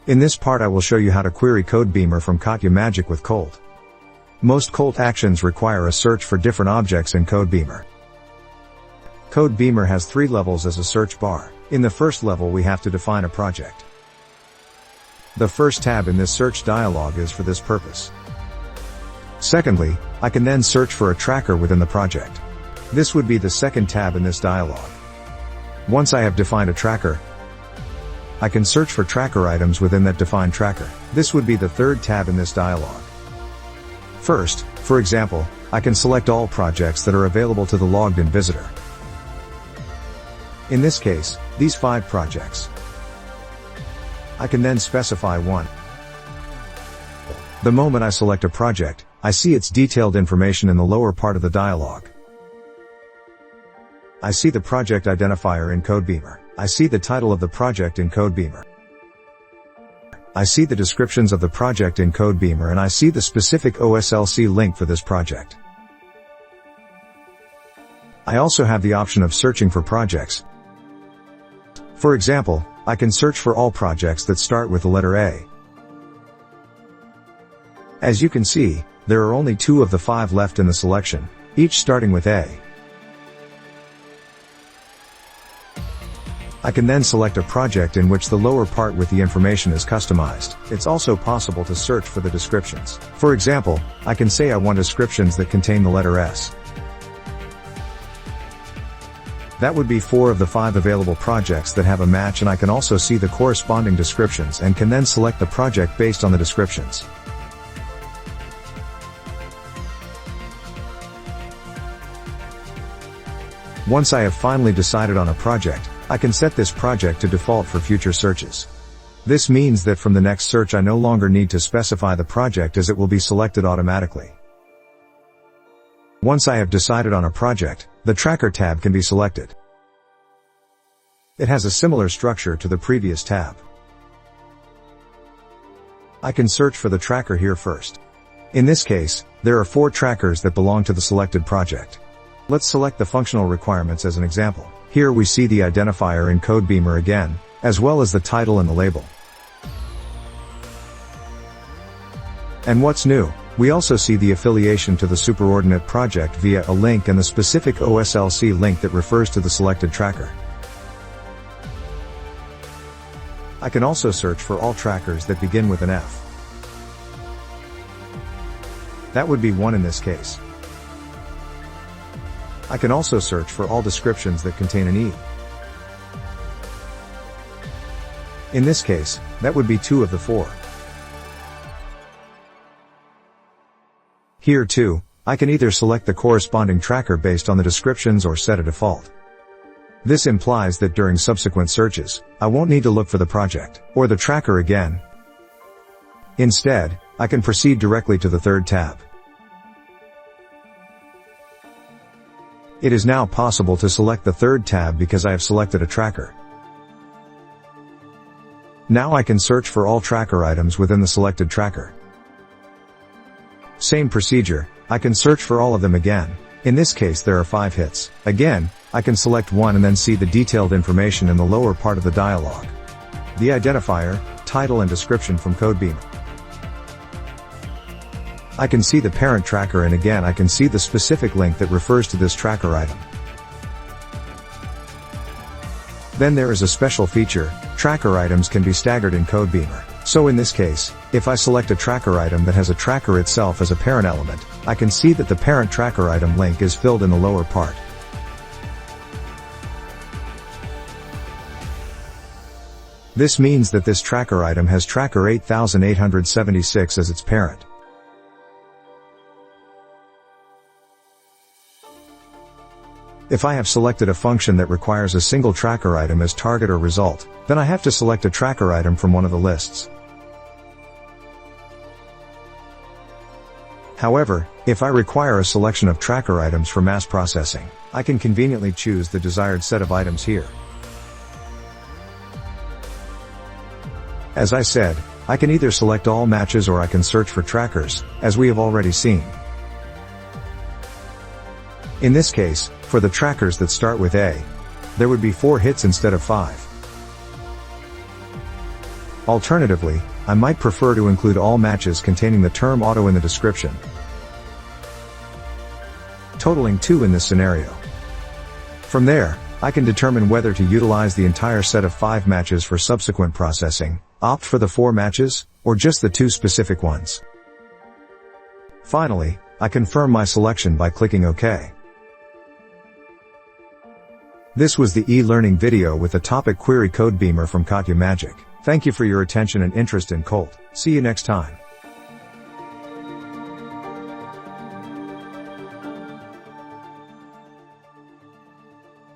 In this part I will show you how to query Codebeamer from CATIA Magic with cOLT. Most cOLT actions require a search for different objects in Codebeamer. Codebeamer has 3 levels as a search bar. In the first level we have to define a project. The first tab in this search dialog is for this purpose. Secondly, I can then search for a tracker within the project. This would be the second tab in this dialog. Once I have defined a tracker, I can search for tracker items within that defined tracker. This would be the third tab in this dialog. First, for example, I can select all projects that are available to the logged in visitor. In this case, these 5 projects. I can then specify one. The moment I select a project, I see its detailed information in the lower part of the dialog. I see the project identifier in Codebeamer. I see the title of the project in Codebeamer. I see the descriptions of the project in Codebeamer, and I see the specific cOLT link for this project. I also have the option of searching for projects. For example, I can search for all projects that start with the letter A. As you can see, there are only 2 of the 5 left in the selection, each starting with A. I can then select a project in which the lower part with the information is customized. It's also possible to search for the descriptions. For example, I can say I want descriptions that contain the letter S. That would be 4 of the 5 available projects that have a match, and I can also see the corresponding descriptions and can then select the project based on the descriptions. Once I have finally decided on a project, I can set this project to default for future searches. This means that from the next search I no longer need to specify the project, as it will be selected automatically. Once I have decided on a project, the Tracker tab can be selected. It has a similar structure to the previous tab. I can search for the tracker here first. In this case, there are 4 trackers that belong to the selected project. Let's select the functional requirements as an example. Here we see the identifier in Codebeamer again, as well as the title and the label. And what's new? We also see the affiliation to the superordinate project via a link and the specific cOLT link that refers to the selected tracker. I can also search for all trackers that begin with an F. That would be 1 in this case. I can also search for all descriptions that contain an E. In this case, that would be 2 of the 4. Here too, I can either select the corresponding tracker based on the descriptions or set a default. This implies that during subsequent searches, I won't need to look for the project or the tracker again. Instead, I can proceed directly to the third tab. It is now possible to select the third tab because I have selected a tracker. Now I can search for all tracker items within the selected tracker. Same procedure, I can search for all of them again. In this case there are 5 hits. Again, I can select one and then see the detailed information in the lower part of the dialog. The identifier, title and description from Codebeamer. I can see the parent tracker, and again I can see the specific link that refers to this tracker item. Then there is a special feature: tracker items can be staggered in Codebeamer. So in this case, if I select a tracker item that has a tracker itself as a parent element, I can see that the parent tracker item link is filled in the lower part. This means that this tracker item has tracker 8876 as its parent. If I have selected a function that requires a single tracker item as target or result, then I have to select a tracker item from one of the lists. However, if I require a selection of tracker items for mass processing, I can conveniently choose the desired set of items here. As I said, I can either select all matches or I can search for trackers, as we have already seen. In this case, for the trackers that start with A, there would be 4 hits instead of 5. Alternatively, I might prefer to include all matches containing the term auto in the description, totaling 2 in this scenario. From there, I can determine whether to utilize the entire set of 5 matches for subsequent processing, opt for the 4 matches, or just the 2 specific ones. Finally, I confirm my selection by clicking OK. This was the e-learning video with the topic Query Codebeamer from CATIA Magic. Thank you for your attention and interest in cOLT. See you next time.